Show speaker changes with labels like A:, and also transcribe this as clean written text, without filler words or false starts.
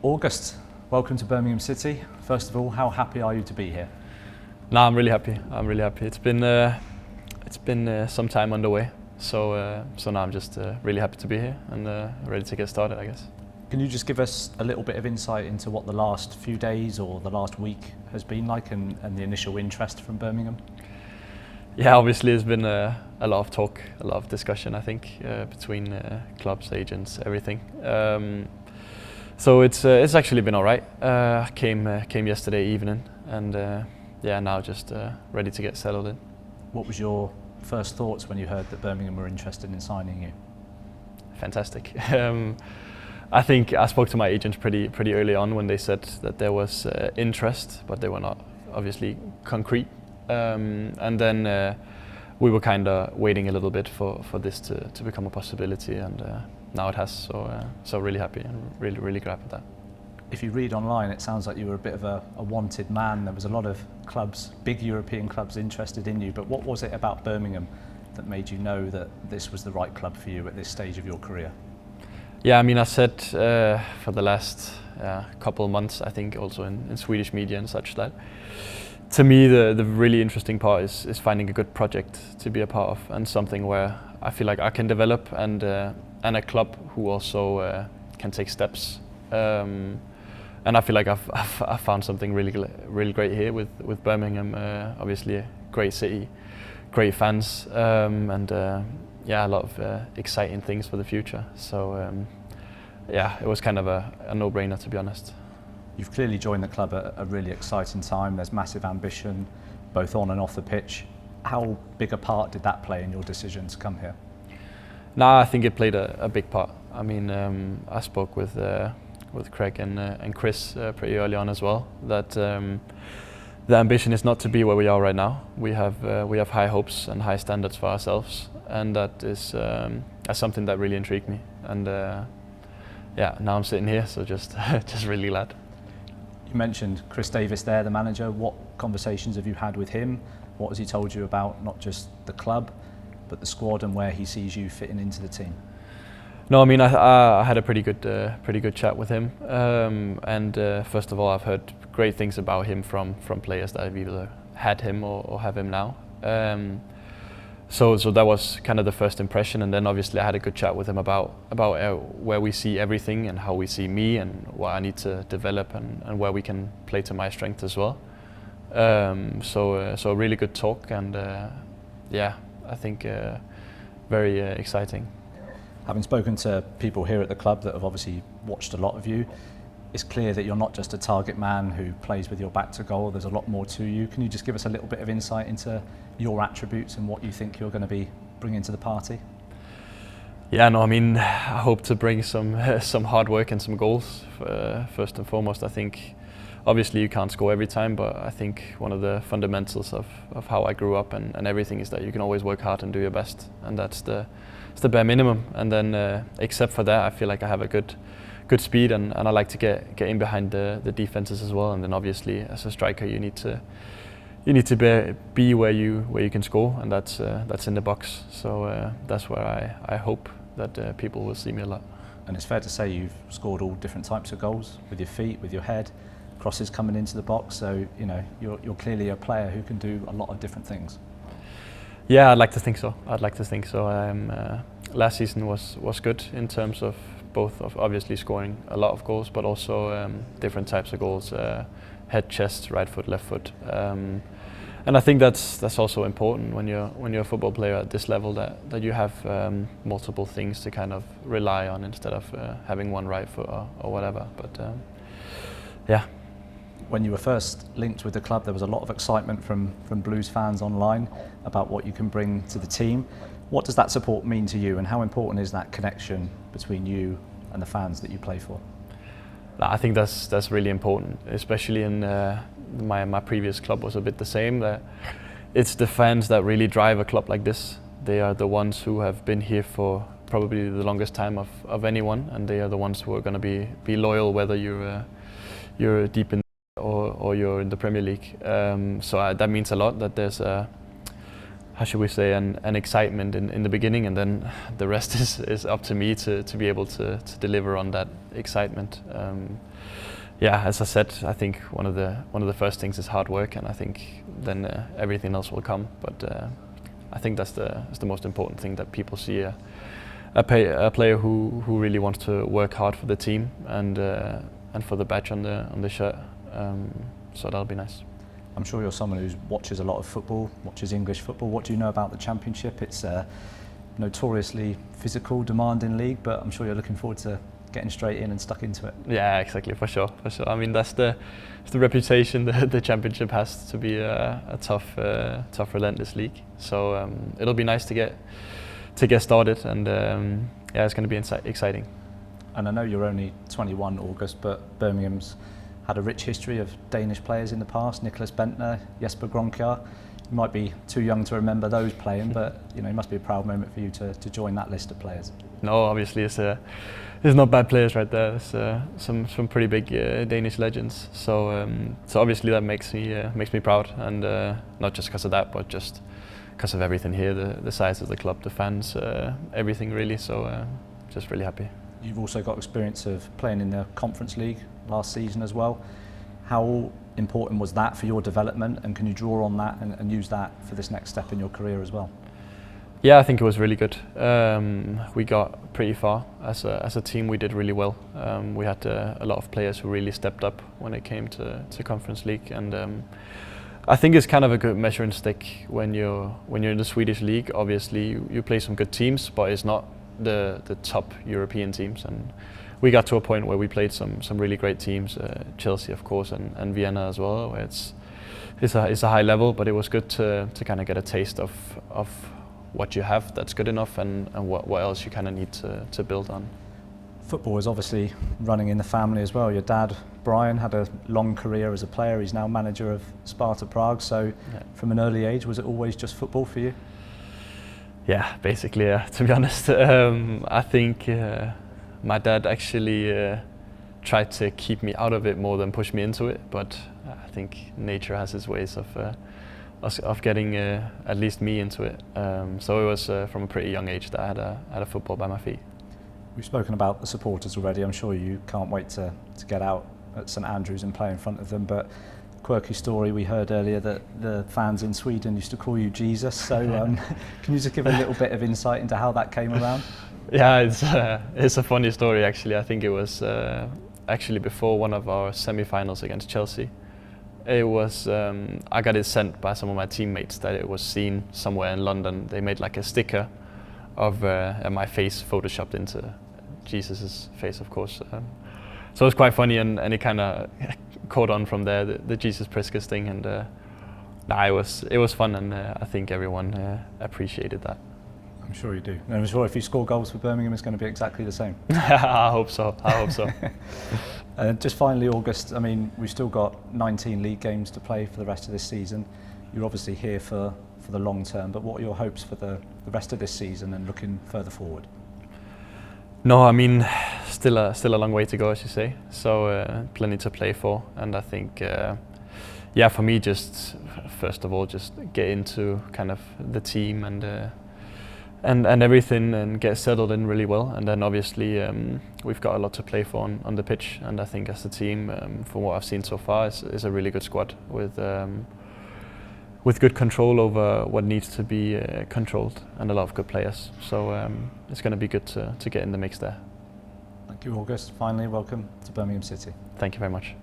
A: August, welcome to Birmingham City. First of all, how happy are you to be here?
B: No, I'm really happy. It's been some time underway, so now I'm just really happy to be here and ready to get started, I guess.
A: Can you just give us a little bit of insight into what the last few days or the last week has been like and the initial interest from Birmingham?
B: Yeah, obviously it's been a lot of talk, a lot of discussion, I think, between clubs, agents, everything. So it's actually been all right. Came yesterday evening, and now just ready to get settled in.
A: What was your first thoughts when you heard that Birmingham were interested in signing you?
B: Fantastic. I think I spoke to my agents pretty early on when they said that there was interest, but they were not obviously concrete. And then we were kind of waiting a little bit for this to become a possibility, and now it has. So really happy and really glad with that.
A: If you read online, it sounds like you were a bit of a wanted man. There was a lot of clubs, big European clubs, interested in you. But what was it about Birmingham that made you know that this was the right club for you at this stage of your career?
B: Yeah, I mean, I said for the last couple of months, I think also in Swedish media and such, that to me the really interesting part is finding a good project to be a part of, and something where I feel like I can develop, and a club who also can take steps. And I feel like I've found something really great here with Birmingham. Obviously, a great city, great fans, and a lot of exciting things for the future. So it was kind of a no-brainer, to be honest.
A: You've clearly joined the club at a really exciting time. There's massive ambition, both on and off the pitch. How big a part did that play in your decision to come here?
B: No, I think it played a big part. I mean, I spoke with Craig and Chris pretty early on as well, that the ambition is not to be where we are right now. We have high hopes and high standards for ourselves, and that is something that really intrigued me. And now I'm sitting here, so just really glad.
A: You mentioned Chris Davis there, the manager. What conversations have you had with him? What has he told you about not just the club, but the squad and where he sees you fitting into the team?
B: No, I mean, I had a pretty good chat with him. And first of all, I've heard great things about him from players that have either had him or have him now. So that was kind of the first impression, and then obviously I had a good chat with him about where we see everything and how we see me and what I need to develop and where we can play to my strength as well. So a really good talk, and I think very exciting.
A: Having spoken to people here at the club that have obviously watched a lot of you, it's clear that you're not just a target man who plays with your back to goal. There's a lot more to you. Can you just give us a little bit of insight into your attributes and what you think you're going to be bringing to the party?
B: Yeah, no, I mean, I hope to bring some hard work and some goals. First and foremost, I think obviously you can't score every time, but I think one of the fundamentals of how I grew up and everything is that you can always work hard and do your best, and that's the bare minimum. And then except for that, I feel like I have a good speed, and I like to get in behind the defenses as well. And then obviously as a striker you need to be where you can score, and that's in the box. So that's where I hope that people will see me a lot.
A: And it's fair to say you've scored all different types of goals, with your feet, with your head, crosses coming into the box. So you're clearly a player who can do a lot of different things.
B: Yeah, I'd like to think so. Last season was good in terms of both of obviously scoring a lot of goals, but also different types of goals, head, chest, right foot, left foot. And I think that's also important when you're a football player at this level, that you have multiple things to kind of rely on instead of having one right foot or whatever. But
A: When you were first linked with the club, there was a lot of excitement from Blues fans online about what you can bring to the team. What does that support mean to you, and how important is that connection between you and the fans that you play for?
B: I think that's really important, especially in my previous club was a bit the same. That it's the fans that really drive a club like this. They are the ones who have been here for probably the longest time of anyone, and they are the ones who are going to be loyal whether you're deep in or you're in the Premier League. So that means a lot, that there's how should we say, an excitement in the beginning, and then the rest is up to me to be able to deliver on that excitement. Yeah, as I said, I think one of the first things is hard work, and I think then everything else will come. But I think that's the most important thing, that people see a player who really wants to work hard for the team and for the badge on the shirt. So that'll be nice.
A: I'm sure you're someone who watches a lot of football, watches English football. What do you know about the Championship? It's a notoriously physical, demanding league, but I'm sure you're looking forward to getting straight in and stuck into it.
B: Yeah, exactly, for sure. I mean, that's the reputation the Championship has, to be a tough, relentless league. So it'll be nice to get started, and yeah, it's going to be exciting.
A: And I know you're only 21, August, but Birmingham's had a rich history of Danish players in the past. Nicholas Bentner, Jesper Grønkjær. You might be too young to remember those playing, but it must be a proud moment for you to join that list of players.
B: No, obviously it's not bad players right there. There's some pretty big Danish legends. So obviously that makes me proud, and not just because of that, but just because of everything here, the size of the club, the fans, everything really. So just really happy.
A: You've also got experience of playing in the Conference League last season as well. How important was that for your development, and can you draw on that and use that for this next step in your career as well?
B: Yeah, I think it was really good. We got pretty far as a team. We did really well. We had a lot of players who really stepped up when it came to Conference League, and I think it's kind of a good measuring stick when you're in the Swedish league. Obviously, you play some good teams, but it's not the top European teams. And we got to a point where we played some really great teams, Chelsea of course, and Vienna as well, where it's a high level. But it was good to kind of get a taste of what you have that's good enough, and what else you kind of need to build on.
A: Football is obviously running in the family as well. Your dad, Brian, had a long career as a player. He's now manager of Sparta Prague. So yeah. From an early age, was it always just football for you?
B: Yeah, basically, yeah, to be honest. I think my dad actually tried to keep me out of it more than push me into it, but I think nature has its ways of getting at least me into it. So it was from a pretty young age that I had a football by my feet.
A: We've spoken about the supporters already. I'm sure you can't wait to get out at St Andrews and play in front of them, but quirky story, we heard earlier that the fans in Sweden used to call you Jesus, so can you just give a little bit of insight into how that came around?
B: Yeah, it's a funny story actually. I think it was actually before one of our semi-finals against Chelsea. It was I got it sent by some of my teammates that it was seen somewhere in London. They made like a sticker of my face photoshopped into Jesus's face, of course. So it was quite funny, and it kind of caught on from there, the August Priske thing, and it was fun, and I think everyone appreciated that.
A: I'm sure you do. And I'm sure if you score goals for Birmingham, it's going to be exactly the same.
B: I hope so.
A: Just finally, August, I mean, we've still got 19 league games to play for the rest of this season. You're obviously here for the long term, but what are your hopes for the rest of this season and looking further forward?
B: No, I mean, still a long way to go, as you say. So plenty to play for, and I think, yeah, for me, just first of all, just get into kind of the team and everything, and get settled in really well. And then obviously we've got a lot to play for on the pitch, and I think as a team, from what I've seen so far, is a really good squad with good control over what needs to be controlled, and a lot of good players. So it's going to be good to get in the mix there.
A: Thank you, August. Finally, welcome to Birmingham City.
B: Thank you very much.